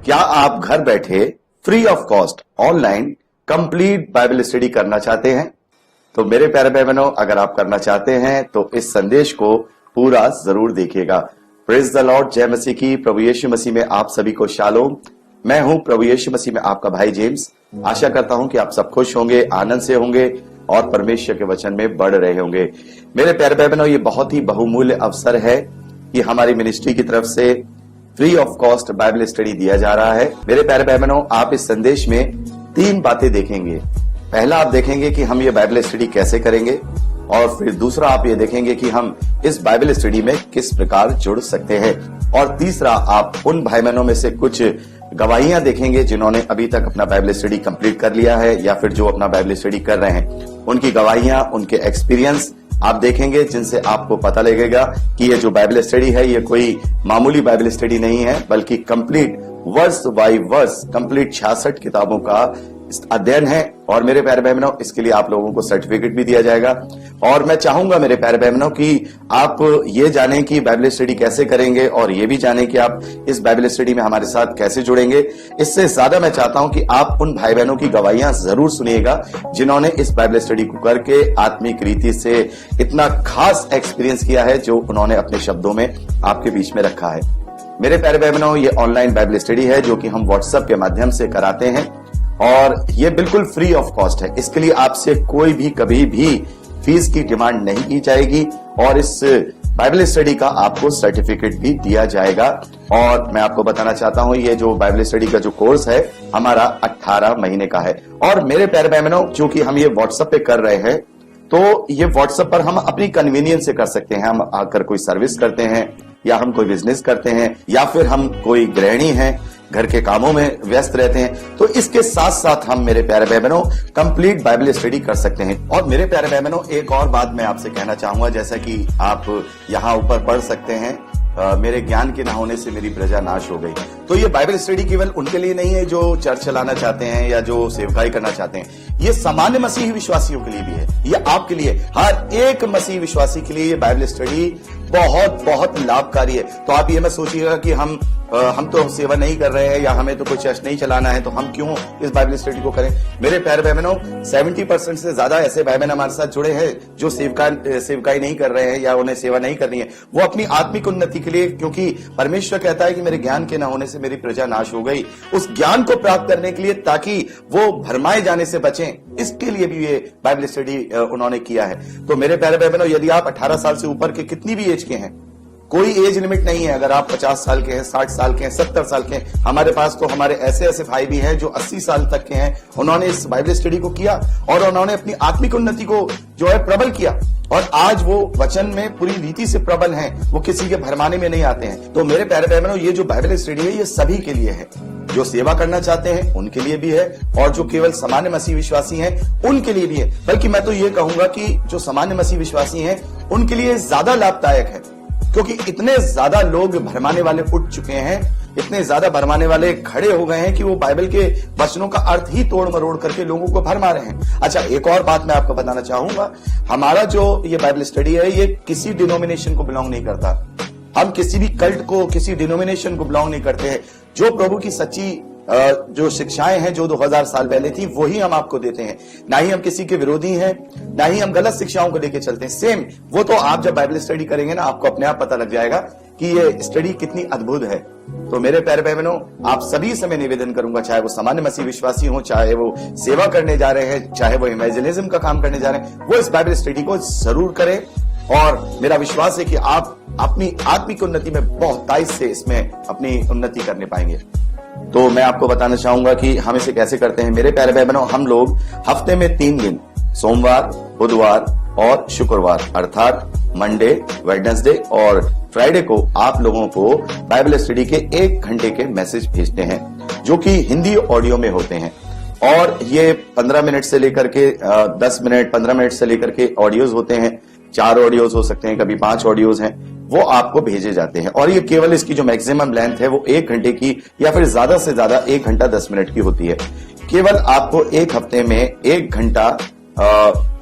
क्या आप घर बैठे free of cost online complete Bible study करना चाहते हैं? तो मेरे प्यारे भाई बहनों, अगर आप करना चाहते हैं तो इस संदेश को पूरा जरूर देखिएगा। प्रेज द लॉर्ड, जय मसीह की। प्रभु यीशु मसीह में आप सभी को शालोम। मैं हूं प्रभु यीशु मसीह में आपका भाई जेम्स। आशा करता हूं कि आप सब खुश होंगे, आनंद से होंगे और परमेश्वर के वचन में बढ़ रहे होंगे। मेरे प्यारे भाई बहनों, ये बहुत ही बहुमूल्य अवसर है कि हमारी मिनिस्ट्री की तरफ से free of cost Bible study दिया जा रहा है। मेरे प्यारे भाई बहनों, आप इस संदेश में 3 बातें देखेंगे। पहला आप देखेंगे कि हम ये बाइबल स्टडी कैसे करेंगे, और फिर दूसरा आप ये देखेंगे कि हम इस बाइबल स्टडी में किस प्रकार जुड़ सकते हैं, और तीसरा आप उन भाई बहनों में से कुछ गवाहियां देखेंगे जिन्होंने अभी तक अपना बाइबल स्टडी कंप्लीट कर लिया है या फिर जो अपना बाइबल स्टडी कर रहे हैं, उनकी गवाहियां, उनके एक्सपीरियंस आप देखेंगे, जिनसे आपको पता लगेगा कि ये जो बाइबल स्टडी है ये कोई मामूली बाइबल स्टडी नहीं है, बल्कि complete verse by verse complete 66 किताबों का अध्ययन है। और मेरे प्यारे भाई बहनों, इसके लिए आप लोगों को सर्टिफिकेट भी दिया जाएगा। और मैं चाहूंगा मेरे प्यारे भाई बहनों कि आप ये जानें कि बाइबल स्टडी कैसे करेंगे, और ये भी जानें कि आप इस बाइबल स्टडी में हमारे साथ कैसे जुड़ेंगे। इससे ज्यादा मैं चाहता हूं कि आप उन भाई बहनों की गवाहियां जरूर सुनिएगा जिन्होंने इस बाइबल स्टडी को करके आत्मिक रीति से इतना खास एक्सपीरियंस किया है, जो उन्होंने अपने शब्दों में आपके बीच में रखा है। मेरे प्यारे भाई बहनों, ये ऑनलाइन बाइबल स्टडी है जो कि हम व्हाट्सएप के माध्यम से कराते हैं, और ये बिल्कुल फ्री ऑफ कॉस्ट है। इसके लिए आपसे कोई भी कभी भी फीस की डिमांड नहीं की जाएगी, और इस बाइबल स्टडी का आपको सर्टिफिकेट भी दिया जाएगा। और मैं आपको बताना चाहता हूं, ये जो बाइबल स्टडी का जो कोर्स है हमारा 18 महीने का है। और मेरे प्यारे भाई बहनों, चूंकि हम ये व्हाट्सएप पे कर रहे हैं, तो ये व्हाट्सएप पर हम अपनी कन्वीनियंस से कर सकते हैं। हम आकर कोई सर्विस करते हैं, या हम कोई बिजनेस करते हैं, या फिर हम कोई गृहिणी हैं, घर के कामों में व्यस्त रहते हैं, तो इसके साथ साथ हम मेरे प्यारे भाई बहनों कंप्लीट बाइबल स्टडी कर सकते हैं। और मेरे प्यारे भाई बहनों, एक और बात मैं आपसे कहना चाहूंगा, जैसा कि आप यहाँ ऊपर पढ़ सकते हैं, मेरे ज्ञान के न होने से मेरी प्रजा नाश हो गई। तो ये बाइबल स्टडी केवल उनके लिए नहीं है जो चर्च चलाना चाहते हैं या जो सेवकाई करना चाहते हैं। ये सामान्य मसीही विश्वासियों के लिए भी है, ये आपके लिए, हर एक मसीही विश्वासी के लिए ये बाइबल स्टडी बहुत बहुत लाभकारी है। तो आप ये मत सोचिएगा कि हम तो सेवा नहीं कर रहे हैं, या हमें तो कोई चर्च नहीं चलाना है, तो हम क्यों इस बाइबल स्टडी को करें। मेरे प्यारे भाई बहनों, 70% से ज्यादा ऐसे भाई बहन हमारे साथ जुड़े हैं जो सेवकाई नहीं कर रहे हैं या उन्हें सेवा नहीं करनी है, वो अपनी आत्मिक उन्नति के लिए, क्योंकि परमेश्वर कहता है कि मेरे ज्ञान के न होने से मेरी प्रजा नाश हो गई, उस ज्ञान को प्राप्त करने के लिए, ताकि वो भरमाए जाने से बचें, इसके लिए भी ये बाइबल स्टडी उन्होंने किया है। तो मेरे प्यारे भाई बहनों, यदि आप 18 साल से ऊपर के कितनी भी एज के हैं, कोई एज लिमिट नहीं है। अगर आप 50 साल के हैं, 60 साल के हैं, 70 साल के हैं, हमारे पास तो हमारे ऐसे भाई भी हैं जो 80 साल तक के हैं, उन्होंने इस बाइबल स्टडी को किया और उन्होंने अपनी आत्मिक उन्नति को जो है प्रबल किया, और आज वो वचन में पूरी रीति से प्रबल हैं, वो किसी के भरमाने में नहीं आते हैं। तो मेरे प्यारे भाई बहनों, ये जो बाइबल स्टडी है ये सभी के लिए है, जो सेवा करना चाहते हैं उनके लिए भी है, और जो केवल सामान्य मसीह विश्वासी हैं उनके लिए भी है। बल्कि मैं तो ये कहूंगा कि जो सामान्य मसीह विश्वासी हैं उनके लिए ज्यादा लाभदायक है, क्योंकि इतने ज्यादा लोग भरमाने वाले उठ चुके हैं, इतने ज्यादा भरमाने वाले खड़े हो गए हैं कि वो बाइबल के वचनों का अर्थ ही तोड़ मरोड़ करके लोगों को भरमा रहे हैं। अच्छा, एक और बात मैं आपको बताना चाहूंगा, हमारा जो ये बाइबल स्टडी है ये किसी डिनोमिनेशन को बिलोंग नहीं करता। हम किसी भी कल्ट को, किसी डिनोमिनेशन को बिलोंग नहीं करते हैं। जो प्रभु की सच्ची जो शिक्षाएं हैं जो 2000 साल पहले थी, वही हम आपको देते हैं। ना ही हम किसी के विरोधी हैं, ना ही हम गलत शिक्षाओं को लेकर चलते हैं। सेम वो तो आप जब बाइबल स्टडी करेंगे ना, आपको अपने आप पता लग जाएगा कि ये स्टडी कितनी अद्भुत है। तो मेरे प्यारे भाई बहनों, आप सभी से मैं निवेदन करूंगा, चाहे वो सामान्य मसीह विश्वासी हो, चाहे वो सेवा करने जा रहे हैं, चाहे वो इवेंजलिज्म का काम करने जा रहे हैं, वो इस बाइबल स्टडी को जरूर करें। और मेरा विश्वास है कि आप अपनी आत्मिक उन्नति में बहुत तेजी से इसमें अपनी उन्नति करने पाएंगे। तो मैं आपको बताना चाहूंगा कि हम इसे कैसे करते हैं। मेरे प्यारे भाई बहनों, हम लोग हफ्ते में 3 दिन, सोमवार, बुधवार और शुक्रवार, अर्थात मंडे, वेडनेसडे और फ्राइडे को आप लोगों को बाइबल स्टडी के 1 घंटे के मैसेज भेजते हैं, जो कि हिंदी ऑडियो में होते हैं। और ये 15 मिनट से लेकर के 10 मिनट, 15 मिनट से लेकर के ऑडियोज होते हैं। 4 ऑडियोज हो सकते हैं, कभी 5 ऑडियोज हैं, वो आपको भेजे जाते हैं। और ये केवल इसकी जो मैक्सिमम लेंथ है वो 1 घंटे की, या फिर ज्यादा से ज्यादा 1 घंटा 10 मिनट की होती है। केवल आपको एक हफ्ते में 1 घंटा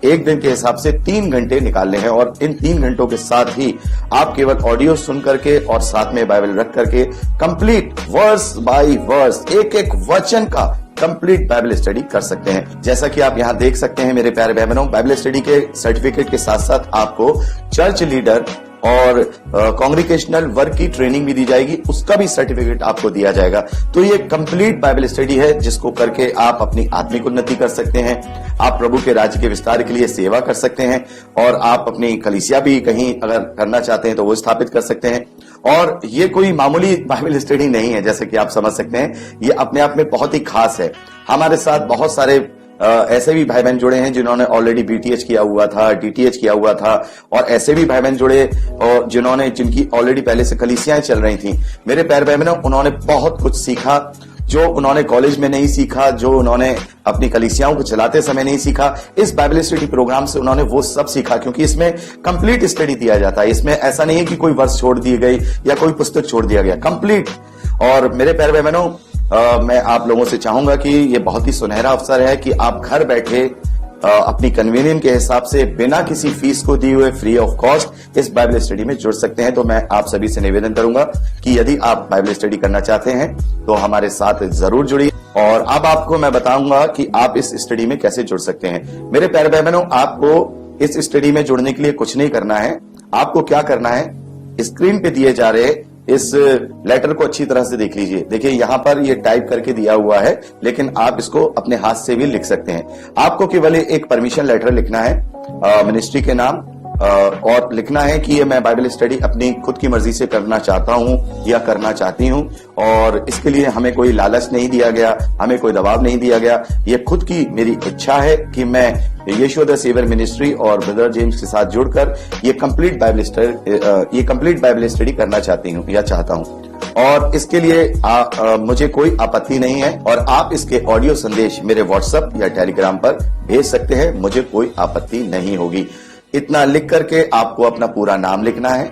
एक दिन के हिसाब से 3 घंटे निकालने हैं और इन 3 घंटों के साथ ही आप केवल ऑडियो सुन करके और साथ में बाइबल रख करके कंप्लीट वर्स बाय वर्स एक एक वचन का कंप्लीट बाइबल स्टडी कर सकते हैं। जैसा कि आप यहां देख सकते हैं मेरे प्यारे बहनों, बाइबल स्टडी के सर्टिफिकेट के साथ साथ आपको चर्च लीडर और कांग्रीगेशनल वर्क की ट्रेनिंग भी दी जाएगी, उसका भी सर्टिफिकेट आपको दिया जाएगा। तो ये कंप्लीट बाइबल स्टडी है जिसको करके आप अपनी आत्मिक उन्नति कर सकते हैं, आप प्रभु के राज्य के विस्तार के लिए सेवा कर सकते हैं और आप अपनी कलीसिया भी कहीं अगर करना चाहते हैं तो वो स्थापित कर सकते हैं। और ये कोई मामूली बाइबल स्टडी नहीं है, जैसे कि आप समझ सकते हैं, ये अपने आप में बहुत ही खास है। हमारे साथ बहुत सारे ऐसे भी भाई बहन जुड़े हैं जिन्होंने ऑलरेडी बीटीएच किया हुआ था, डीटीएच किया हुआ था, और ऐसे भी भाई बहन जुड़े और जिनकी ऑलरेडी पहले से कलीसियाएं चल रही थी। मेरे प्यारे भाई बहनों, उन्होंने बहुत कुछ सीखा जो उन्होंने कॉलेज में नहीं सीखा, जो उन्होंने अपनी कलीसियाओं को चलाते समय नहीं सीखा। इस बाइबल स्टडी प्रोग्राम से उन्होंने वो सब सीखा, क्योंकि इसमें कंप्लीट स्टडी दिया जाता है। इसमें ऐसा नहीं है कि कोई वर्ष छोड़ दी गई या कोई पुस्तक छोड़ दिया गया, कंप्लीट। और मेरे प्यारे भाई बहनों, मैं आप लोगों से चाहूंगा कि ये बहुत ही सुनहरा अवसर है कि आप घर बैठे अपनी कन्वीनियंस के हिसाब से बिना किसी फीस को दिए हुए फ्री ऑफ कॉस्ट इस बाइबल स्टडी में जुड़ सकते हैं। तो मैं आप सभी से निवेदन करूंगा कि यदि आप बाइबल स्टडी करना चाहते हैं तो हमारे साथ जरूर जुड़िए। और अब आपको मैं बताऊंगा कि आप इस स्टडी में कैसे जुड़ सकते हैं। मेरे प्यारे भाई बहनों, आपको इस स्टडी में जुड़ने के लिए कुछ नहीं करना है। आपको क्या करना है, स्क्रीन पे दिए जा रहे इस लेटर को अच्छी तरह से देख लीजिए। देखिए यहां पर ये टाइप करके दिया हुआ है, लेकिन आप इसको अपने हाथ से भी लिख सकते हैं। आपको केवल एक परमिशन लेटर लिखना है मिनिस्ट्री के नाम, और लिखना है कि ये मैं बाइबल स्टडी अपनी खुद की मर्जी से करना चाहता हूं या करना चाहती हूं, और इसके लिए हमें कोई लालच नहीं दिया गया, हमें कोई दबाव नहीं दिया गया। ये खुद की मेरी इच्छा है कि मैं यीशु द सेवियर मिनिस्ट्री और ब्रदर जेम्स के साथ जुड़कर ये कंप्लीट बाइबल स्टडी करना चाहती हूं या चाहता हूं। और इसके लिए मुझे कोई आपत्ति नहीं है, और आप इसके ऑडियो संदेश मेरे व्हाट्सएप या टेलीग्राम पर भेज सकते हैं, मुझे कोई आपत्ति नहीं होगी। इतना लिख करके आपको अपना पूरा नाम लिखना है,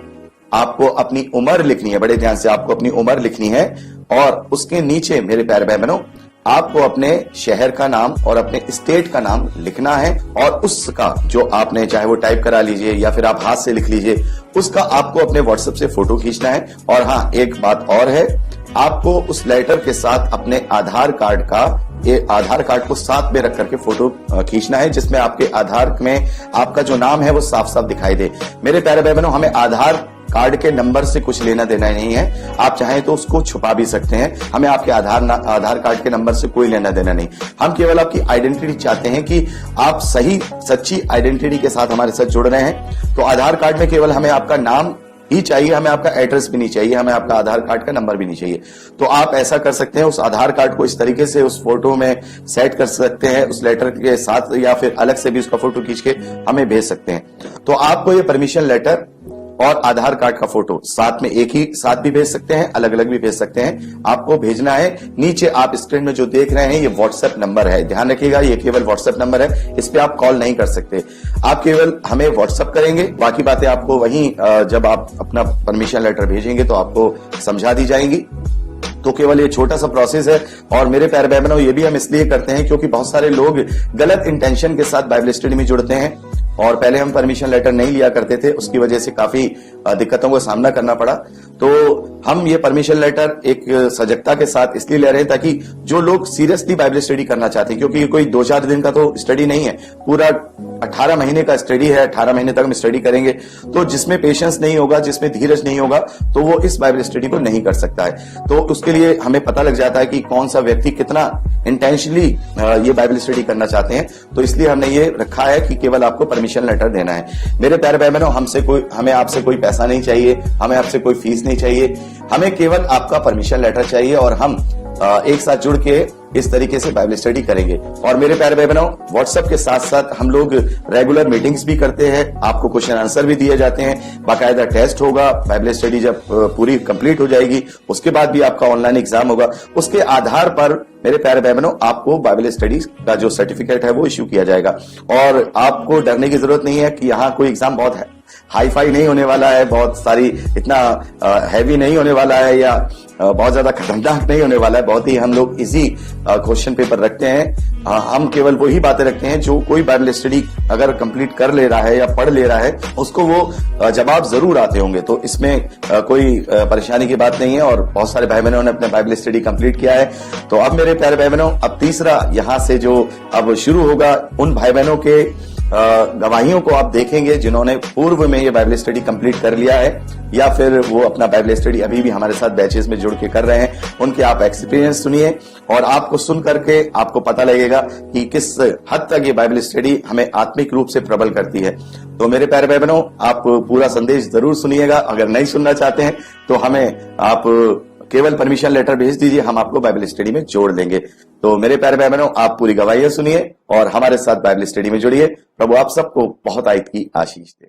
आपको अपनी उम्र लिखनी है, बड़े ध्यान से आपको अपनी उम्र लिखनी है, और उसके नीचे मेरे प्यारे भाई बहनों आपको अपने शहर का नाम और अपने स्टेट का नाम लिखना है, और उसका जो आपने, चाहे वो टाइप करा लीजिए या फिर आप हाथ से लिख लीजिए, उसका आपको अपने व्हाट्सएप से फोटो खींचना है। और हाँ, एक बात और है, आपको उस लेटर के साथ अपने आधार कार्ड को साथ में रख करके फोटो खींचना है, जिसमें आपके आधार में आपका जो नाम है वो साफ साफ दिखाई दे। मेरे प्यारे भाई बहनों, हमें आधार कार्ड के नंबर से कुछ लेना देना नहीं है। आप चाहें तो उसको छुपा भी सकते हैं, हमें आपके आधार कार्ड के नंबर से कोई लेना देना नहीं। हम केवल आपकी आइडेंटिटी चाहते हैं कि आप सही सच्ची आइडेंटिटी के साथ हमारे साथ जुड़ रहे हैं। तो आधार कार्ड में केवल हमें आपका नाम ही चाहिए, हमें आपका एड्रेस भी नहीं चाहिए, हमें आपका आधार कार्ड का नंबर भी नहीं चाहिए। तो आप ऐसा कर सकते हैं, उस आधार कार्ड को इस तरीके से उस फोटो में सेट कर सकते हैं, उस लेटर के साथ, या फिर अलग से भी उसका फोटो खींच के हमें भेज सकते हैं। तो आपको ये परमिशन लेटर और आधार कार्ड का फोटो साथ में एक ही साथ भी भेज सकते हैं, अलग अलग भी भेज सकते हैं। आपको भेजना है, नीचे आप स्क्रीन में जो देख रहे हैं ये व्हाट्सएप नंबर है, ध्यान रखिएगा, ये केवल व्हाट्सएप नंबर है, इस पे आप कॉल नहीं कर सकते। आप केवल हमें व्हाट्सएप करेंगे, बाकी बातें आपको वहीं जब आप अपना परमिशन लेटर भेजेंगे तो आपको समझा दी जाएंगी। तो केवल ये छोटा सा प्रोसेस है। और मेरे प्यारे भाई बहनों, ये भी हम इसलिए करते हैं क्योंकि बहुत सारे लोग गलत इंटेंशन के साथ बाइबल स्टडी में जुड़ते हैं, और पहले हम परमिशन लेटर नहीं लिया करते थे, उसकी वजह से काफी दिक्कतों का सामना करना पड़ा। तो हम ये परमिशन लेटर एक सजगता के साथ इसलिए ले रहे हैं ताकि जो लोग सीरियसली बाइबल स्टडी करना चाहते हैं, क्योंकि ये कोई 2-4 दिन का तो स्टडी नहीं है, पूरा 18 महीने का स्टडी है, 18 महीने तक हम स्टडी करेंगे। तो जिसमें पेशेंस नहीं होगा, जिसमें धीरज नहीं होगा, तो वो इस बाइबल स्टडी को नहीं कर सकता है। तो उसके लिए हमें पता लग जाता है कि कौन सा व्यक्ति कितना इंटेंशनली ये बाइबल स्टडी करना चाहते हैं। तो इसलिए हमने ये रखा है कि केवल आपको परमिशन लेटर देना है। मेरे प्यारे भाई बहनों, हमें आपसे कोई पैसा नहीं चाहिए, हमें आपसे कोई फीस नहीं चाहिए, हमें केवल आपका परमिशन लेटर चाहिए, और हम एक साथ जुड़ के इस तरीके से बाइबल स्टडी करेंगे। और मेरे प्यारे भाई बहनों, व्हाट्सएप के साथ साथ हम लोग रेगुलर मीटिंग्स भी करते हैं, आपको क्वेश्चन आंसर भी दिए जाते हैं, बाकायदा टेस्ट होगा। बाइबल स्टडी जब पूरी कंप्लीट हो जाएगी उसके बाद भी आपका ऑनलाइन एग्जाम होगा, उसके आधार पर मेरे प्यारे भाई बहनों आपको बाइबल स्टडी का जो सर्टिफिकेट है वो इश्यू किया जाएगा। और आपको डरने की जरूरत नहीं है कि यहाँ कोई एग्जाम बहुत हाई फाई नहीं होने वाला है, बहुत सारी इतना हैवी नहीं होने वाला है, या बहुत ज्यादा खतरनाक नहीं होने वाला है। बहुत ही हम लोग इजी क्वेश्चन पेपर रखते हैं। हम केवल वही बातें रखते हैं जो कोई बाइबल स्टडी अगर कंप्लीट कर ले रहा है या पढ़ ले रहा है उसको वो जवाब जरूर आते होंगे। तो इसमें कोई परेशानी की बात नहीं है और बहुत सारे भाई बहनों ने अपने बाइबल स्टडी कंप्लीट किया है। तो अब मेरे प्यारे भाई बहनों, अब तीसरा यहां से जो अब शुरू होगा, उन भाई बहनों के गवाहियों को आप देखेंगे जिन्होंने पूर्व में ये बाइबल स्टडी कंप्लीट कर लिया है या फिर वो अपना बाइबल स्टडी अभी भी हमारे साथ बैचेस में जुड़ के कर रहे हैं। उनके आप एक्सपीरियंस सुनिए और आपको सुन करके आपको पता लगेगा कि किस हद तक ये बाइबल स्टडी हमें आत्मिक रूप से प्रबल करती है। तो मेरे प्यारे भाई बहनों, आप पूरा संदेश जरूर सुनिएगा। अगर नहीं सुनना चाहते हैं तो हमें आप केवल परमिशन लेटर भेज दीजिए, हम आपको बाइबल स्टडी में जोड़ देंगे। तो मेरे प्यारे भाई बहनों, आप पूरी गवाहियां सुनिए और हमारे साथ बाइबल स्टडी में जुड़िए। प्रभु आप सबको बहुत आयत की आशीष दे।